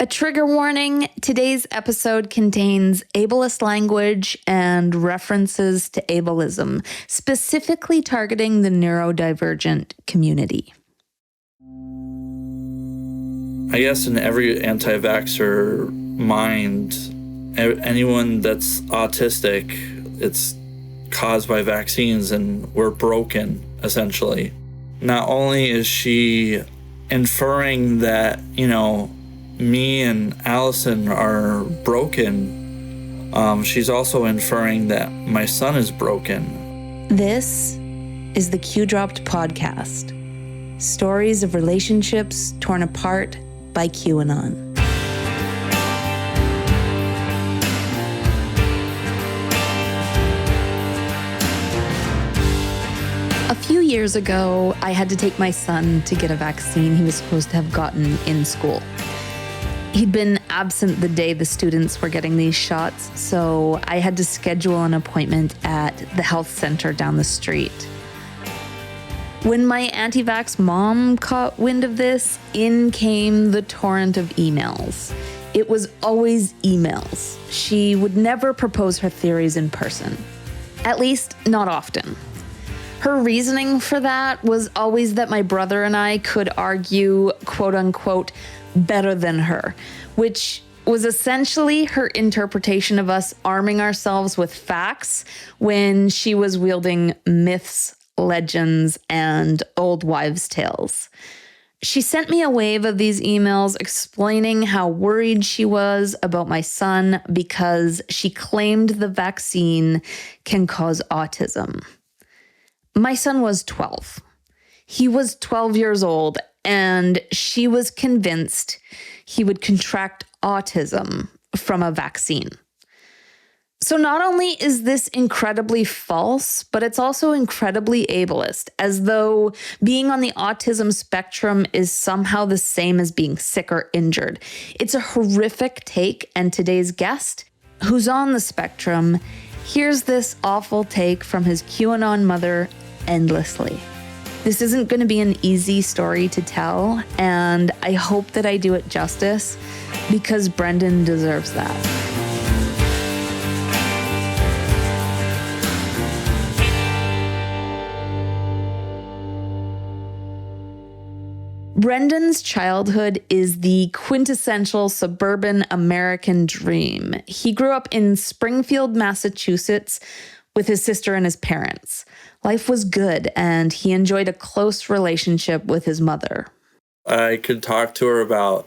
A trigger warning, today's episode contains ableist language and references to ableism, specifically targeting the neurodivergent community. I guess in every anti-vaxxer mind, anyone that's autistic, it's caused by vaccines and we're broken, essentially. Not only is she inferring that, me and Allison are broken, she's also inferring that my son is broken. This is the Q Dropped podcast. Stories of relationships torn apart by QAnon. A few years ago, I had to take my son to get a vaccine he was supposed to have gotten in school. He'd been absent the day the students were getting these shots, so I had to schedule an appointment at the health center down the street. When my anti-vax mom caught wind of this, in came the torrent of emails. It was always emails. She would never propose her theories in person. At least, not often. Her reasoning for that was always that my brother and I could argue, quote unquote, better than her, which was essentially her interpretation of us arming ourselves with facts when she was wielding myths, legends, and old wives' tales. She sent me a wave of these emails explaining how worried she was about my son because she claimed the vaccine can cause autism. My son was 12. He was 12 years old, and she was convinced he would contract autism from a vaccine. So not only is this incredibly false, but it's also incredibly ableist, as though being on the autism spectrum is somehow the same as being sick or injured. It's a horrific take, and today's guest, who's on the spectrum, hears this awful take from his QAnon mother endlessly. This isn't going to be an easy story to tell, and I hope that I do it justice because Brendan deserves that. Brendan's childhood is the quintessential suburban American dream. He grew up in Springfield, Massachusetts, with his sister and his parents. Life was good, and he enjoyed a close relationship with his mother. I could talk to her about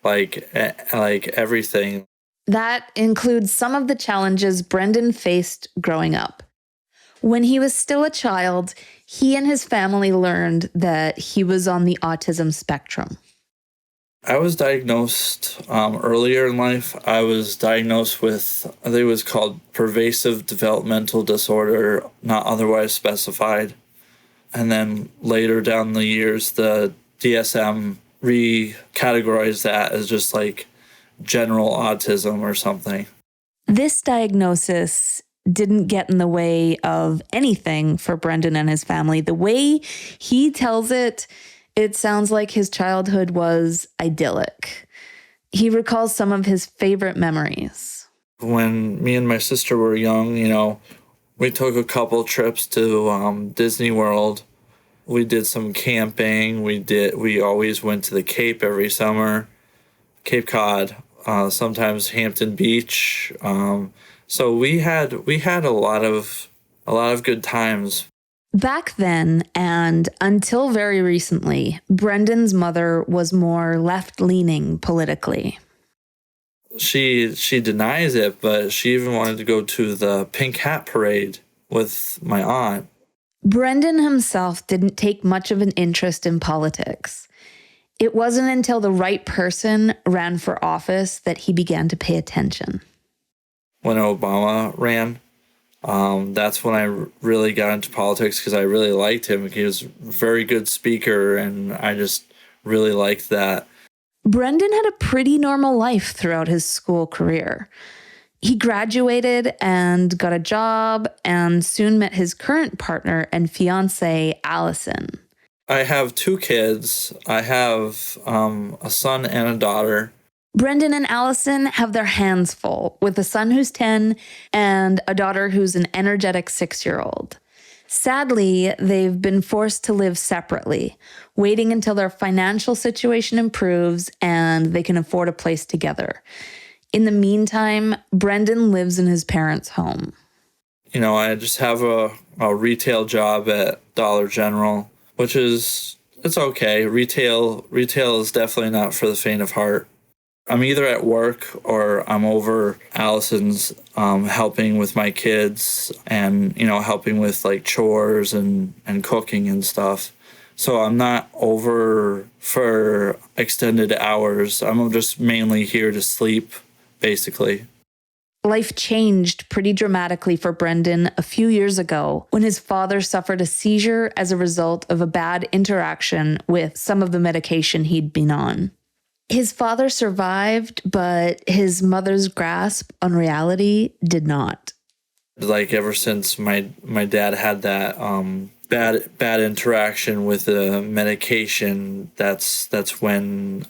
like everything. That includes some of the challenges Brendan faced growing up. When he was still a child, he and his family learned that he was on the autism spectrum. I was diagnosed earlier in life. I was diagnosed with, I think it was called pervasive developmental disorder, not otherwise specified. And then later down the years, the DSM recategorized that as just like general autism or something. This diagnosis didn't get in the way of anything for Brendan and his family. The way he tells it, it sounds like his childhood was idyllic. He recalls some of his favorite memories. When me and my sister were young, we took a couple trips to Disney World. We did some camping. We always went to the Cape every summer, Cape Cod, sometimes Hampton Beach. So we had a lot of good times. Back then, and until very recently, Brendan's mother was more left-leaning politically. She denies it, but she even wanted to go to the Pink Hat Parade with my aunt. Brendan himself didn't take much of an interest in politics. It wasn't until the right person ran for office that he began to pay attention. When Obama ran, that's when I really got into politics because I really liked him. He was a very good speaker, and I just really liked that. Brendan had a pretty normal life throughout his school career. He graduated and got a job and soon met his current partner and fiancée, Allison. I have 2 kids. I have a son and a daughter. Brendan and Allison have their hands full with a son who's 10 and a daughter who's an energetic 6-year-old. Sadly, they've been forced to live separately, waiting until their financial situation improves and they can afford a place together. In the meantime, Brendan lives in his parents' home. I just have a retail job at Dollar General, which it's okay. Retail is definitely not for the faint of heart. I'm either at work or I'm over Allison's helping with my kids and, helping with like chores and cooking and stuff. So I'm not over for extended hours. I'm just mainly here to sleep, basically. Life changed pretty dramatically for Brendan a few years ago when his father suffered a seizure as a result of a bad interaction with some of the medication he'd been on. His father survived, but his mother's grasp on reality did not. Like ever since my dad had that bad interaction with the medication, that's when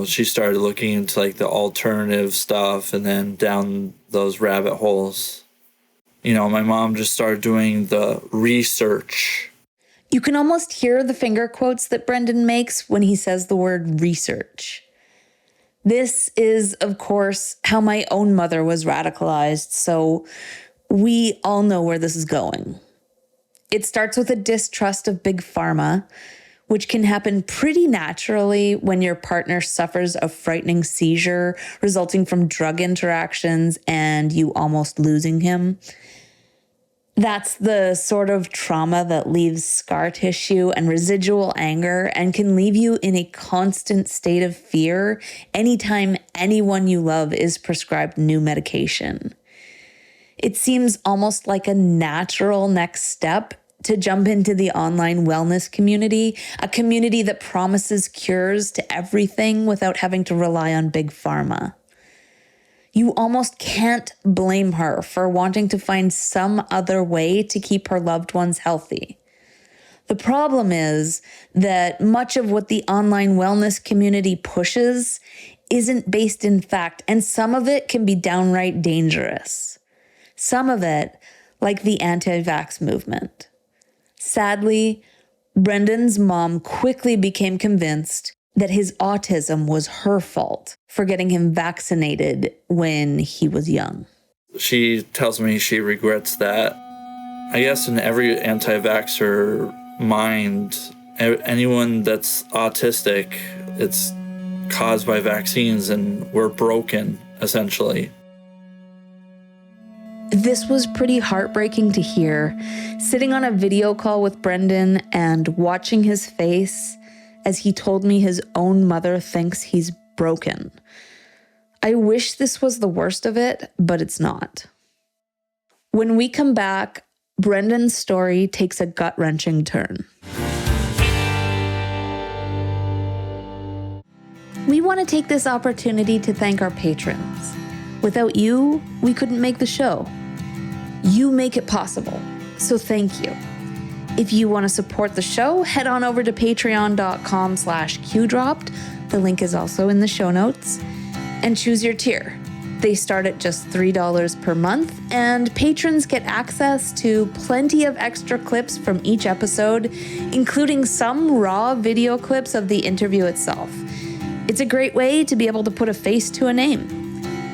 she started looking into like the alternative stuff and then down those rabbit holes. My mom just started doing the research. You can almost hear the finger quotes that Brendan makes when he says the word research. This is, of course, how my own mother was radicalized, so we all know where this is going. It starts with a distrust of big pharma, which can happen pretty naturally when your partner suffers a frightening seizure resulting from drug interactions and you almost losing him. That's the sort of trauma that leaves scar tissue and residual anger and can leave you in a constant state of fear anytime anyone you love is prescribed new medication. It seems almost like a natural next step to jump into the online wellness community, a community that promises cures to everything without having to rely on big pharma. You almost can't blame her for wanting to find some other way to keep her loved ones healthy. The problem is that much of what the online wellness community pushes isn't based in fact, and some of it can be downright dangerous. Some of it, like the anti-vax movement. Sadly, Brendan's mom quickly became convinced that his autism was her fault for getting him vaccinated when he was young. She tells me she regrets that. I guess in every anti-vaxxer mind, anyone that's autistic, it's caused by vaccines and we're broken, essentially. This was pretty heartbreaking to hear, sitting on a video call with Brendan and watching his face as he told me his own mother thinks he's broken. I wish this was the worst of it, but it's not. When we come back, Brendan's story takes a gut-wrenching turn. We want to take this opportunity to thank our patrons. Without you, we couldn't make the show. You make it possible, so thank you. If you want to support the show, head on over to patreon.com/qdropped. The link is also in the show notes. And choose your tier. They start at just $3 per month, and patrons get access to plenty of extra clips from each episode, including some raw video clips of the interview itself. It's a great way to be able to put a face to a name.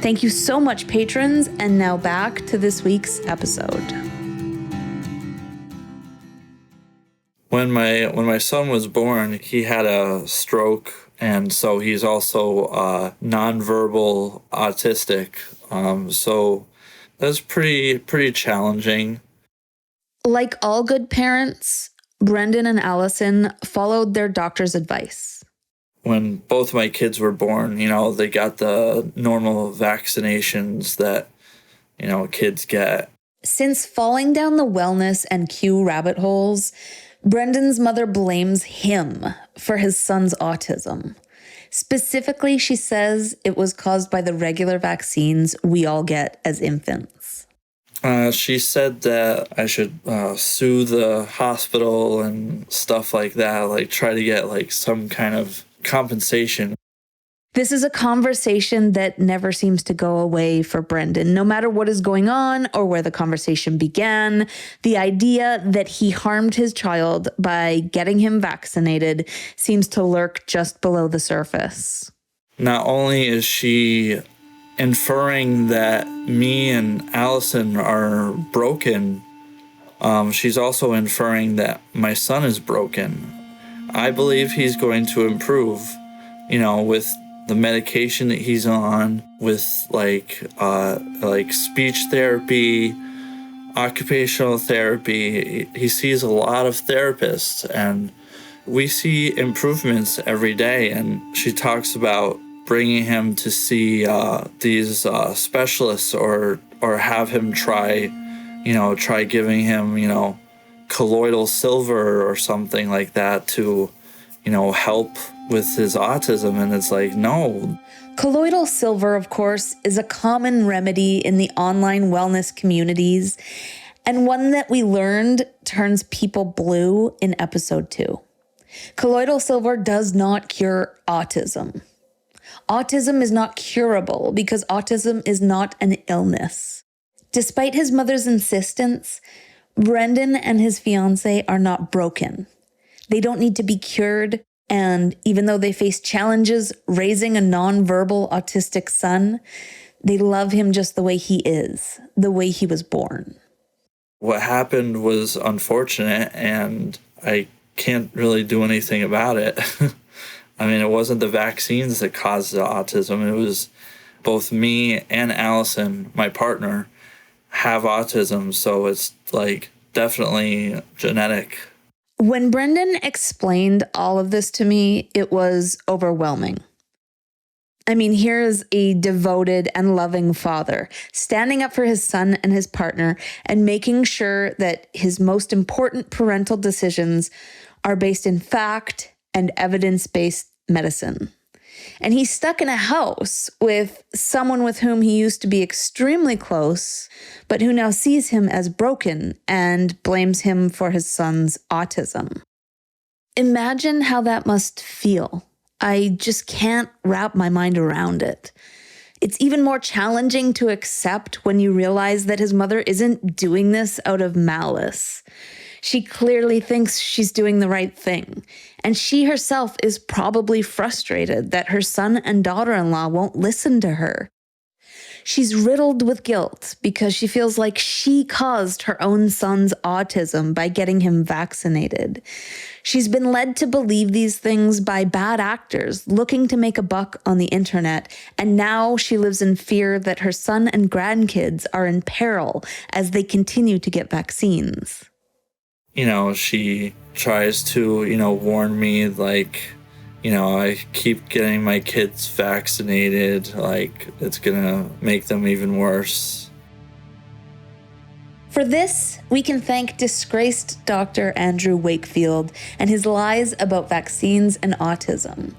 Thank you so much, patrons, and now back to this week's episode. When my son was born, he had a stroke, and so he's also nonverbal autistic. So that's pretty challenging. Like all good parents, Brendan and Allison followed their doctor's advice. When both my kids were born, they got the normal vaccinations that, kids get. Since falling down the wellness and Q rabbit holes, Brendan's mother blames him for his son's autism. Specifically, she says it was caused by the regular vaccines we all get as infants. She said that I should sue the hospital and stuff like that, like try to get like some kind of compensation. This is a conversation that never seems to go away for Brendan. No matter what is going on or where the conversation began, the idea that he harmed his child by getting him vaccinated seems to lurk just below the surface. Not only is she inferring that me and Allison are broken, she's also inferring that my son is broken. I believe he's going to improve, with the medication that he's on, with like speech therapy, occupational therapy. He sees a lot of therapists, and we see improvements every day. And she talks about bringing him to see these specialists, or have him try giving him, colloidal silver or something like that to, help with his autism. And it's like, no. Colloidal silver, of course, is a common remedy in the online wellness communities, and one that we learned turns people blue in episode 2. Colloidal silver does not cure autism. Autism is not curable because autism is not an illness. Despite his mother's insistence, Brendan and his fiancée are not broken. They don't need to be cured, and even though they face challenges raising a nonverbal autistic son, they love him just the way he is, the way he was born. What happened was unfortunate, and I can't really do anything about it. I mean, it wasn't the vaccines that caused the autism. It was both me and Allison, my partner, have autism. So it's like definitely genetic. When Brendan explained all of this to me, it was overwhelming. I mean, here is a devoted and loving father standing up for his son and his partner and making sure that his most important parental decisions are based in fact and evidence-based medicine. And he's stuck in a house with someone with whom he used to be extremely close, but who now sees him as broken and blames him for his son's autism. Imagine how that must feel. I just can't wrap my mind around it. It's even more challenging to accept when you realize that his mother isn't doing this out of malice. She clearly thinks she's doing the right thing, and she herself is probably frustrated that her son and daughter-in-law won't listen to her. She's riddled with guilt because she feels like she caused her own son's autism by getting him vaccinated. She's been led to believe these things by bad actors looking to make a buck on the internet, and now she lives in fear that her son and grandkids are in peril as they continue to get vaccines. She tries to, warn me, like, I keep getting my kids vaccinated, like, it's gonna make them even worse. For this, we can thank disgraced Dr. Andrew Wakefield and his lies about vaccines and autism.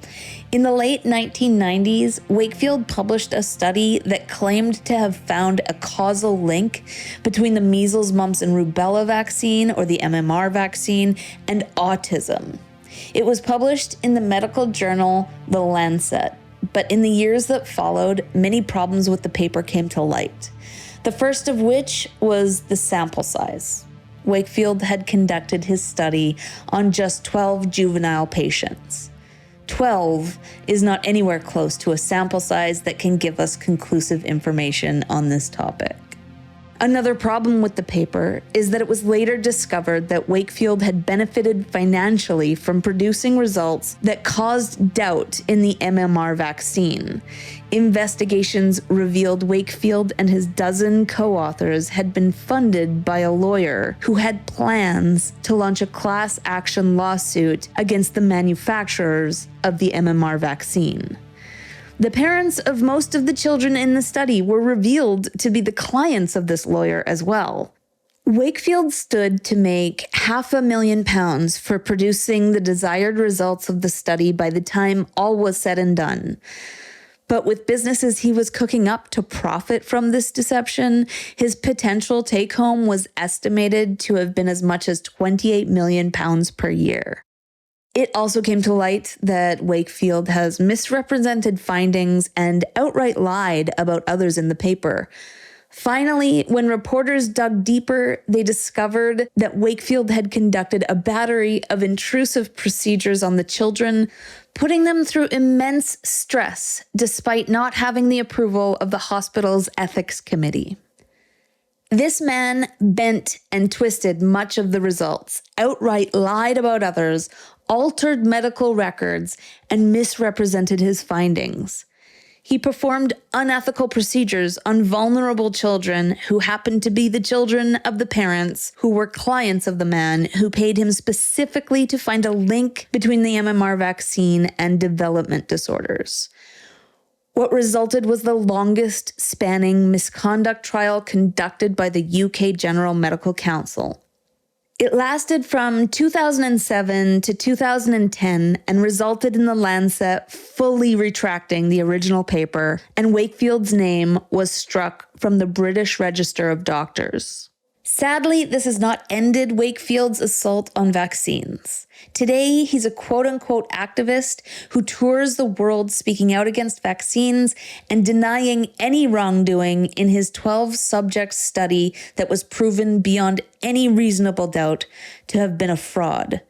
In the late 1990s, Wakefield published a study that claimed to have found a causal link between the measles, mumps, and rubella vaccine, or the MMR vaccine, and autism. It was published in the medical journal The Lancet, but in the years that followed, many problems with the paper came to light. The first of which was the sample size. Wakefield had conducted his study on just 12 juvenile patients. 12 is not anywhere close to a sample size that can give us conclusive information on this topic. Another problem with the paper is that it was later discovered that Wakefield had benefited financially from producing results that caused doubt in the MMR vaccine. Investigations revealed Wakefield and his dozen co-authors had been funded by a lawyer who had plans to launch a class action lawsuit against the manufacturers of the MMR vaccine. The parents of most of the children in the study were revealed to be the clients of this lawyer as well. Wakefield stood to make £500,000 for producing the desired results of the study by the time all was said and done. But with businesses he was cooking up to profit from this deception, his potential take-home was estimated to have been as much as £28 million per year. It also came to light that Wakefield has misrepresented findings and outright lied about others in the paper. Finally, when reporters dug deeper, they discovered that Wakefield had conducted a battery of intrusive procedures on the children, putting them through immense stress despite not having the approval of the hospital's ethics committee. This man bent and twisted much of the results, outright lied about others, altered medical records, and misrepresented his findings. He performed unethical procedures on vulnerable children who happened to be the children of the parents who were clients of the man who paid him specifically to find a link between the MMR vaccine and development disorders. What resulted was the longest spanning misconduct trial conducted by the UK General Medical Council. It lasted from 2007 to 2010 and resulted in the Lancet fully retracting the original paper, and Wakefield's name was struck from the British Register of Doctors. Sadly, this has not ended Wakefield's assault on vaccines. Today, he's a quote-unquote activist who tours the world speaking out against vaccines and denying any wrongdoing in his 12-subject study that was proven beyond any reasonable doubt to have been a fraud.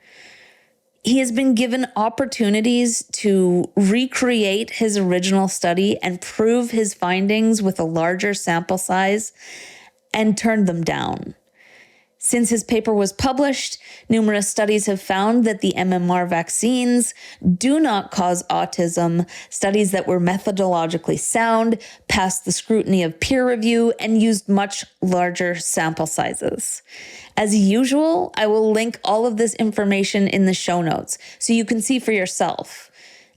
He has been given opportunities to recreate his original study and prove his findings with a larger sample size, and turned them down. Since his paper was published, numerous studies have found that the MMR vaccines do not cause autism, studies that were methodologically sound, passed the scrutiny of peer review, and used much larger sample sizes. As usual, I will link all of this information in the show notes so you can see for yourself.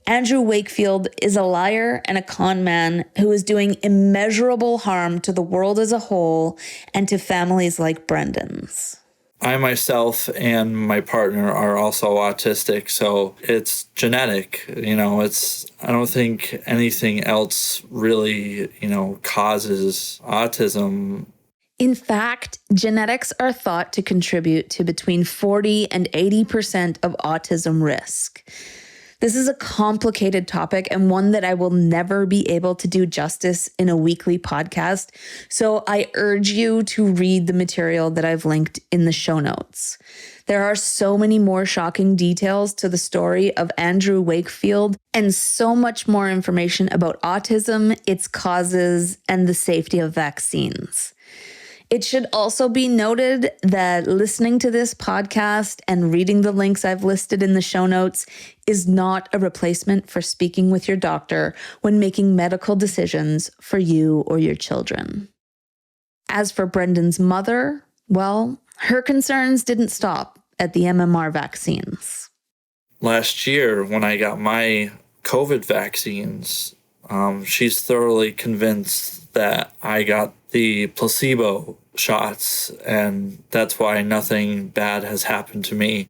Andrew Wakefield is a liar and a con man who is doing immeasurable harm to the world as a whole and to families like Brendan's. I myself and my partner are also autistic, so it's genetic. I don't think anything else really, causes autism. In fact, genetics are thought to contribute to between 40 and 80% of autism risk. This is a complicated topic and one that I will never be able to do justice in a weekly podcast, so I urge you to read the material that I've linked in the show notes. There are so many more shocking details to the story of Andrew Wakefield and so much more information about autism, its causes, and the safety of vaccines. It should also be noted that listening to this podcast and reading the links I've listed in the show notes is not a replacement for speaking with your doctor when making medical decisions for you or your children. As for Brendan's mother, well, her concerns didn't stop at the MMR vaccines. Last year, when I got my COVID vaccines, she's thoroughly convinced that I got the placebo shots, and that's why nothing bad has happened to me.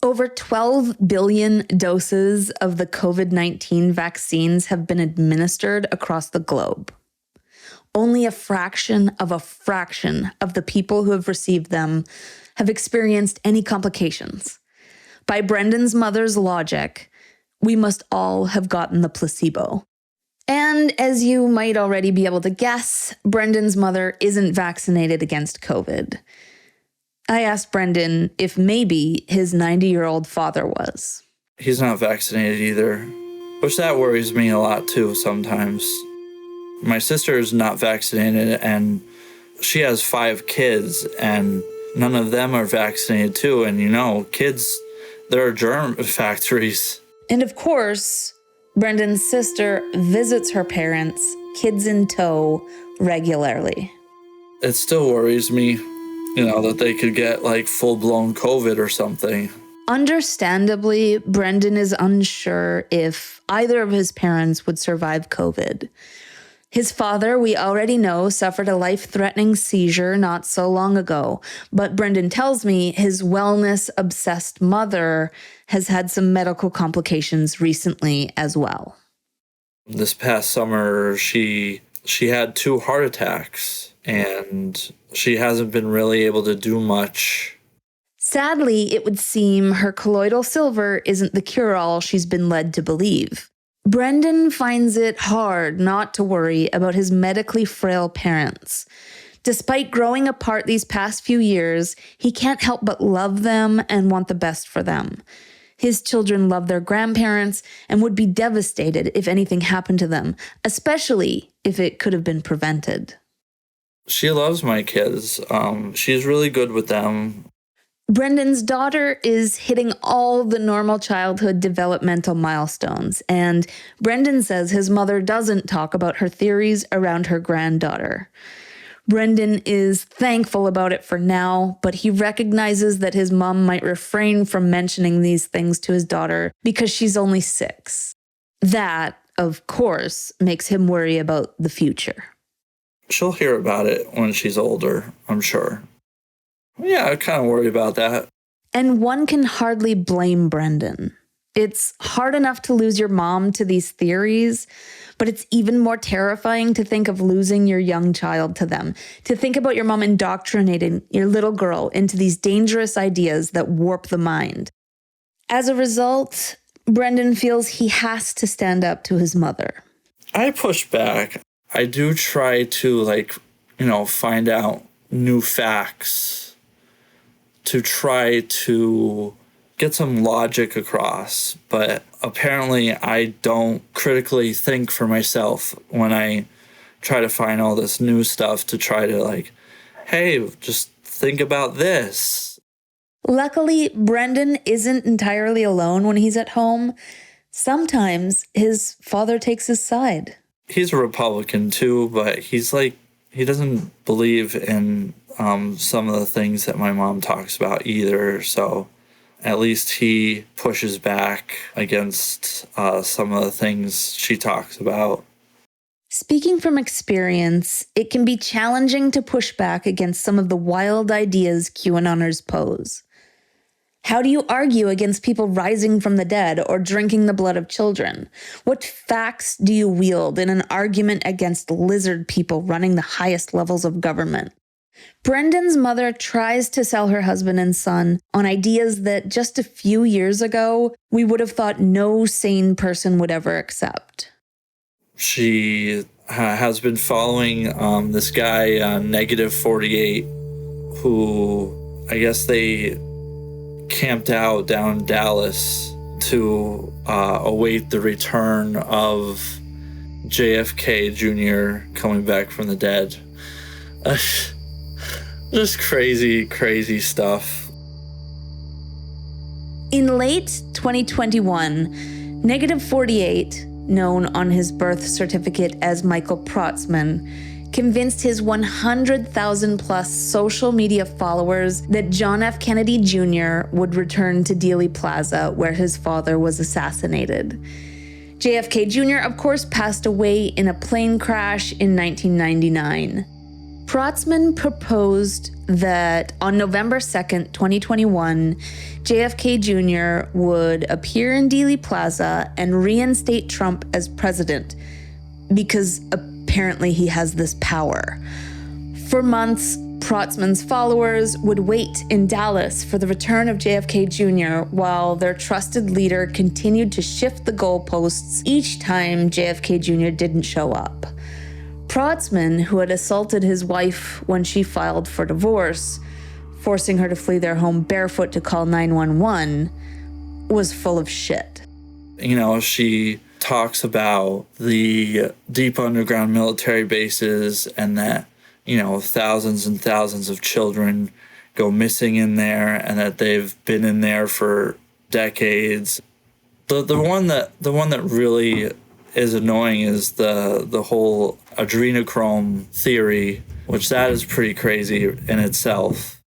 Over 12 billion doses of the COVID-19 vaccines have been administered across the globe. Only a fraction of the people who have received them have experienced any complications. By Brendan's mother's logic, we must all have gotten the placebo. And as you might already be able to guess, Brendan's mother isn't vaccinated against COVID. I asked Brendan if maybe his 90-year-old father was. He's not vaccinated either, which that worries me a lot too sometimes. My sister is not vaccinated, and she has 5 kids, and none of them are vaccinated too. And kids, they're germ factories. And of course, Brendan's sister visits her parents, kids in tow, regularly. It still worries me, that they could get full-blown COVID or something. Understandably, Brendan is unsure if either of his parents would survive COVID. His father, we already know, suffered a life-threatening seizure not so long ago, but Brendan tells me his wellness-obsessed mother has had some medical complications recently as well. This past summer, she had 2 heart attacks, and she hasn't been really able to do much. Sadly, it would seem her colloidal silver isn't the cure-all she's been led to believe. Brendan finds it hard not to worry about his medically frail parents. Despite growing apart these past few years, he can't help but love them and want the best for them. His children love their grandparents and would be devastated if anything happened to them, especially if it could have been prevented. She loves my kids. She's really good with them. Brendan's daughter is hitting all the normal childhood developmental milestones, and Brendan says his mother doesn't talk about her theories around her granddaughter. Brendan is thankful about it for now, but he recognizes that his mom might refrain from mentioning these things to his daughter because she's only 6. That, of course, makes him worry about the future. She'll hear about it when she's older, I'm sure. Yeah, I kind of worry about that. And one can hardly blame Brendan. It's hard enough to lose your mom to these theories, but it's even more terrifying to think of losing your young child to them, to think about your mom indoctrinating your little girl into these dangerous ideas that warp the mind. As a result, Brendan feels he has to stand up to his mother. I push back. I do try to, find out new facts to try to get some logic across, but apparently I don't critically think for myself when I try to find all this new stuff to try to hey, just think about this. Luckily, Brendan isn't entirely alone when he's at home. Sometimes his father takes his side. He's a Republican too, but he doesn't believe in some of the things that my mom talks about either, so at least he pushes back against some of the things she talks about. Speaking from experience, it can be challenging to push back against some of the wild ideas QAnoners pose. How do you argue against people rising from the dead or drinking the blood of children? What facts do you wield in an argument against lizard people running the highest levels of government? Brendan's mother tries to sell her husband and son on ideas that just a few years ago, we would have thought no sane person would ever accept. She has been following this guy, Negative 48, who I guess they camped out down in Dallas to await the return of JFK Jr. coming back from the dead. Just crazy, crazy stuff. In late 2021, Negative 48, known on his birth certificate as Michael Protzman, convinced his 100,000-plus social media followers that John F. Kennedy Jr. would return to Dealey Plaza, where his father was assassinated. JFK Jr., of course, passed away in a plane crash in 1999. Protzman proposed that on November 2nd, 2021, JFK Jr. would appear in Dealey Plaza and reinstate Trump as president because apparently he has this power. For months, Protzman's followers would wait in Dallas for the return of JFK Jr. while their trusted leader continued to shift the goalposts each time JFK Jr. didn't show up. Protzman, who had assaulted his wife when she filed for divorce, forcing her to flee their home barefoot to call 911, was full of shit. She talks about the deep underground military bases and that, thousands and thousands of children go missing in there and that they've been in there for decades. The one that really is annoying is the whole adrenochrome theory, which that is pretty crazy in itself.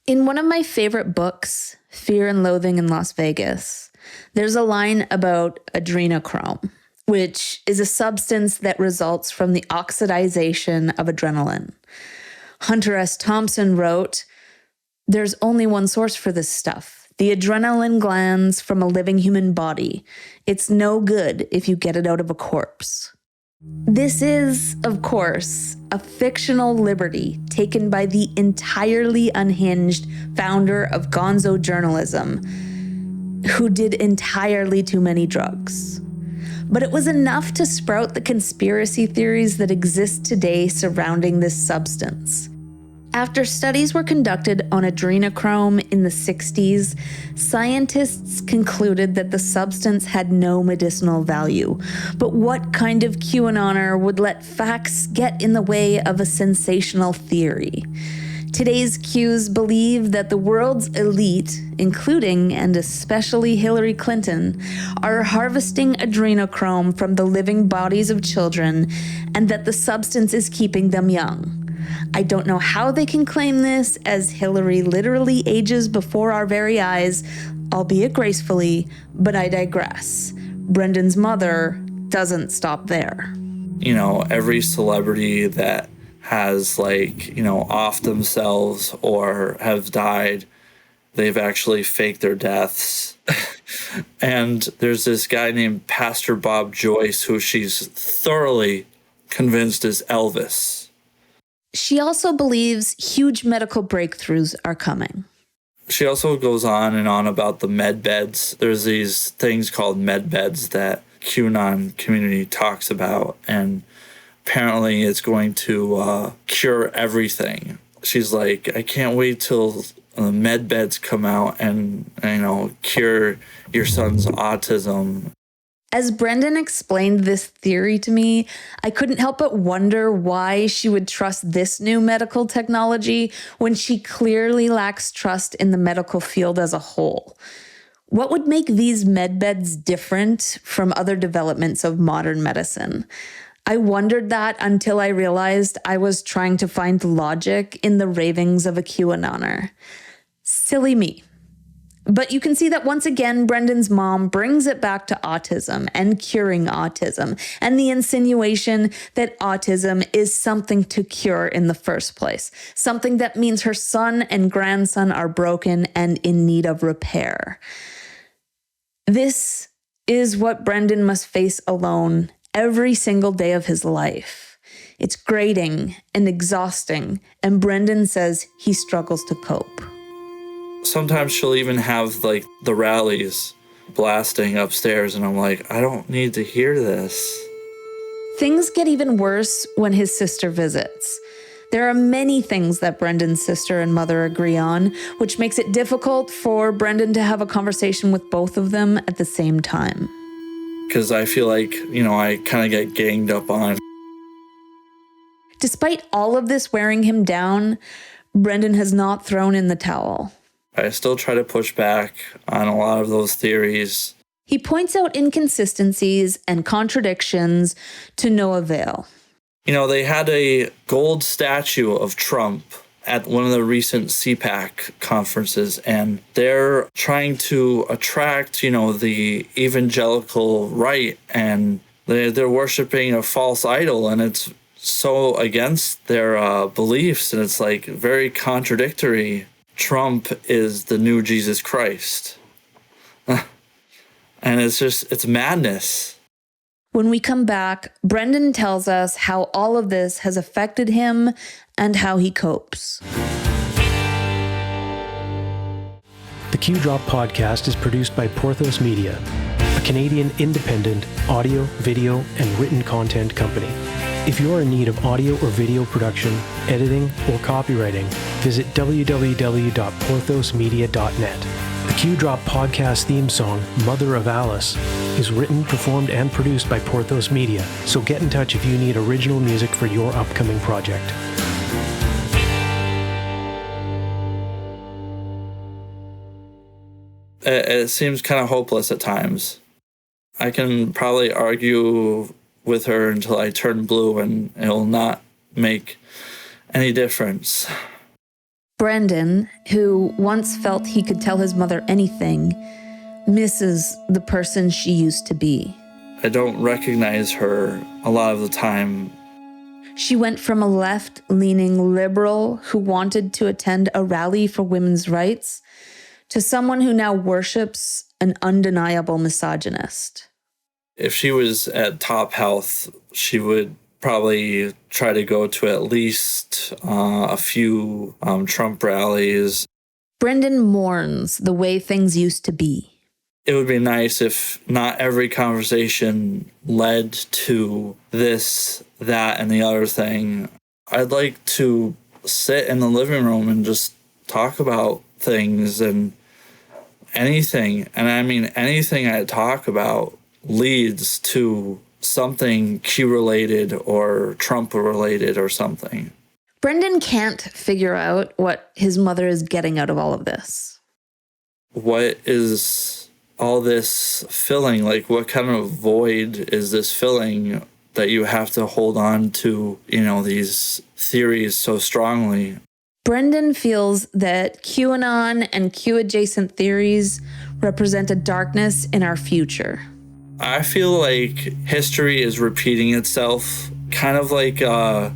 In one of my favorite books, Fear and Loathing in Las Vegas, there's a line about adrenochrome, which is a substance that results from the oxidization of adrenaline. Hunter S. Thompson wrote, "There's only one source for this stuff. The adrenaline glands from a living human body. It's no good if you get it out of a corpse." This is, of course, a fictional liberty taken by the entirely unhinged founder of gonzo journalism, who did entirely too many drugs. But it was enough to sprout the conspiracy theories that exist today surrounding this substance. After studies were conducted on adrenochrome in the 60s, scientists concluded that the substance had no medicinal value. But what kind of QAnoner would let facts get in the way of a sensational theory? Today's Qs believe that the world's elite, including and especially Hillary Clinton, are harvesting adrenochrome from the living bodies of children, and that the substance is keeping them young. I don't know how they can claim this, as Hillary literally ages before our very eyes, albeit gracefully, but I digress. Brendan's mother doesn't stop there. You know, every celebrity that has off themselves or have died, they've actually faked their deaths. And there's this guy named Pastor Bob Joyce who she's thoroughly convinced is Elvis. She also believes huge medical breakthroughs are coming. She also goes on and on about the med beds. There's these things called med beds that QAnon community talks about, and apparently it's going to cure everything. She's like, I can't wait till the med beds come out and, cure your son's autism. As Brendan explained this theory to me, I couldn't help but wonder why she would trust this new medical technology when she clearly lacks trust in the medical field as a whole. What would make these med beds different from other developments of modern medicine? I wondered that until I realized I was trying to find logic in the ravings of a QAnoner. Silly me. But you can see that once again, Brendan's mom brings it back to autism and curing autism, and the insinuation that autism is something to cure in the first place, something that means her son and grandson are broken and in need of repair. This is what Brendan must face alone every single day of his life. It's grating and exhausting, and Brendan says he struggles to cope. Sometimes she'll even have the rallies blasting upstairs, and I'm like, I don't need to hear this. Things get even worse when his sister visits. There are many things that Brendan's sister and mother agree on, which makes it difficult for Brendan to have a conversation with both of them at the same time. Because I feel like, I kind of get ganged up on. Despite all of this wearing him down, Brendan has not thrown in the towel. I still try to push back on a lot of those theories. He points out inconsistencies and contradictions to no avail. They had a gold statue of Trump at one of the recent CPAC conferences, and they're trying to attract, the evangelical right, and they're worshiping a false idol, and it's so against their beliefs, and it's very contradictory. Trump is the new Jesus Christ. And it's madness. When we come back, Brendan tells us how all of this has affected him and how he copes. The Q Drop podcast is produced by Porthos Media, a Canadian independent audio, video, and written content company. If you are in need of audio or video production, editing, or copywriting, visit www.porthosmedia.net. The Q Drop podcast theme song, Mother of Alice, is written, performed, and produced by Porthos Media, so get in touch if you need original music for your upcoming project. It seems kind of hopeless at times. I can probably argue with her until I turn blue, and it'll not make any difference. Brendan, who once felt he could tell his mother anything, misses the person she used to be. I don't recognize her a lot of the time. She went from a left-leaning liberal who wanted to attend a rally for women's rights to someone who now worships an undeniable misogynist. If she was at top health, she would probably try to go to at least a few Trump rallies. Brendan mourns the way things used to be. It would be nice if not every conversation led to this, that, and the other thing. I'd like to sit in the living room and just talk about things and anything. And I mean, anything I talk about leads to something Q-related or Trump-related or something. Brendan can't figure out what his mother is getting out of all of this. What is all this filling? Like, what kind of void is this filling that you have to hold on to, these theories so strongly? Brendan feels that QAnon and Q-adjacent theories represent a darkness in our future. I feel like history is repeating itself, kind of like, a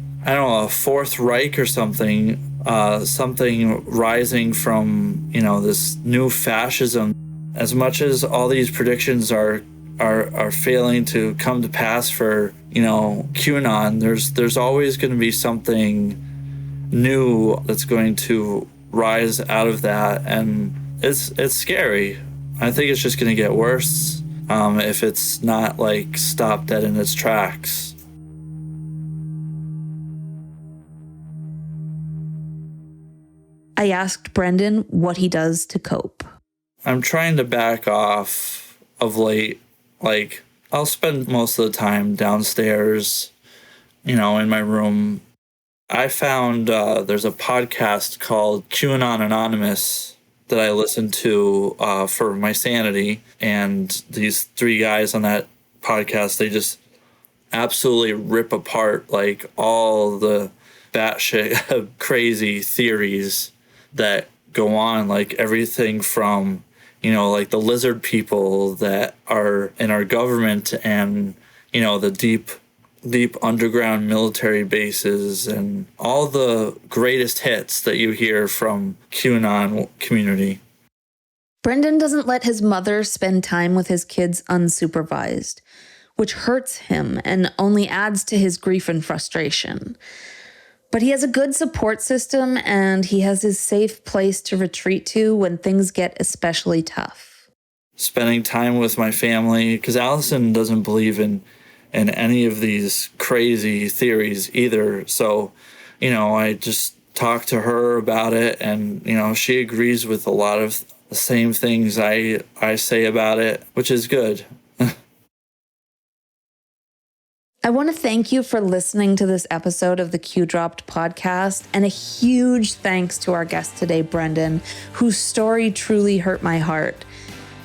Fourth Reich or something rising from, this new fascism. As much as all these predictions are failing to come to pass for, QAnon, there's always going to be something new that's going to rise out of that, and it's scary. I think it's just going to get worse if it's not stopped dead in its tracks. I asked Brendan what he does to cope. I'm trying to back off of late. I'll spend most of the time downstairs, in my room. I found there's a podcast called QAnon Anonymous that I listen to for my sanity. And these three guys on that podcast, they just absolutely rip apart all the batshit crazy theories that go on, everything from the lizard people that are in our government and the deep underground military bases and all the greatest hits that you hear from QAnon community. Brendan doesn't let his mother spend time with his kids unsupervised, which hurts him and only adds to his grief and frustration. But he has a good support system, and he has his safe place to retreat to when things get especially tough. Spending time with my family, because Allison doesn't believe in any of these crazy theories either. So, I just talk to her about it, and, she agrees with a lot of the same things I say about it, which is good. I want to thank you for listening to this episode of the Q Dropped podcast, and a huge thanks to our guest today, Brendan, whose story truly hurt my heart.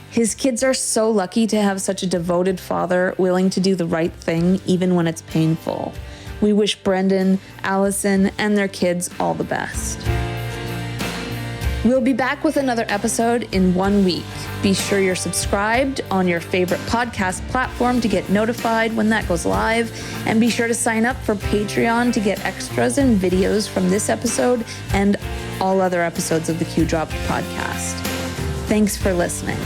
His kids are so lucky to have such a devoted father willing to do the right thing even when it's painful. We wish Brendan, Allison, and their kids all the best. We'll be back with another episode in 1 week. Be sure you're subscribed on your favorite podcast platform to get notified when that goes live. And be sure to sign up for Patreon to get extras and videos from this episode and all other episodes of the Q Dropped podcast. Thanks for listening.